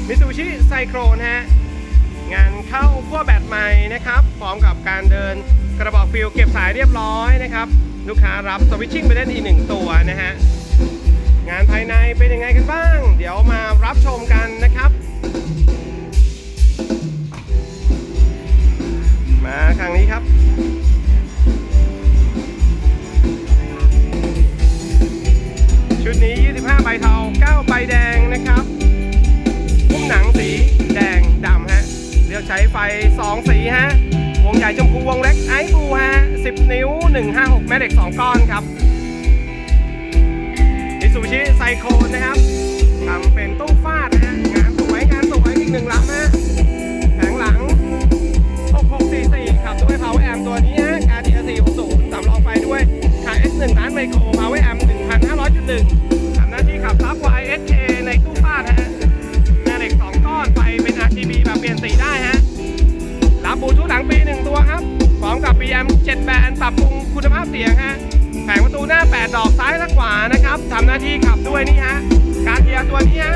Mitsubishi Cyclone ฮะงานเข้าขั้วแบตใหม่นะครับพร้อมกับการเดินกระบอกฟิลเก็บสายเรียบร้อยนะครับลูกค้ารับสวิตชิ่งไปเล่นอีก1ตัวนะฮะงานภายในเป็นยังไงกันบ้างเดี๋ยวมารับชมกันนะครับมาทางนี้ครับชุดนี้25ใบเทา9ใบแดงนะครับพุ่มหนังสีแดงดำฮะเลือกใช้ไฟ2สีฮะวงใหญ่ชมพูวงเล็กไอซ์บลูฮะ10นิ้ว156แม่เหล็ก2ก้อนครับMitsubishi Cyclone นะครับทำเป็นตู้ฟาดนะฮะงานสวยอีก1ลำฮะแผงหลัง6644ขับด้วย Power Amp ตัวนี้ฮะการ 460สำรองไฟด้วยขา S1 ล้านไมโคร Power Amp 1,500.1 ทำหน้าที่ขับซับ YSK ในตู้ฟาดฮะแม่เหล็ก2ก้อนไฟเป็น RGB แบบเปลี่ยนสีได้ฮะรับบลูทูธหลังปี1ตัวครับพร้อมกับ PM 7 แบนด์ปรับปรุงคุณภาพเสียงฮะแผงประตูหน้า8ดอกซ้ายและขวานะครับทำหน้าที่ขับด้วยนี่ฮะการเกียร์ตัวนี้ฮะ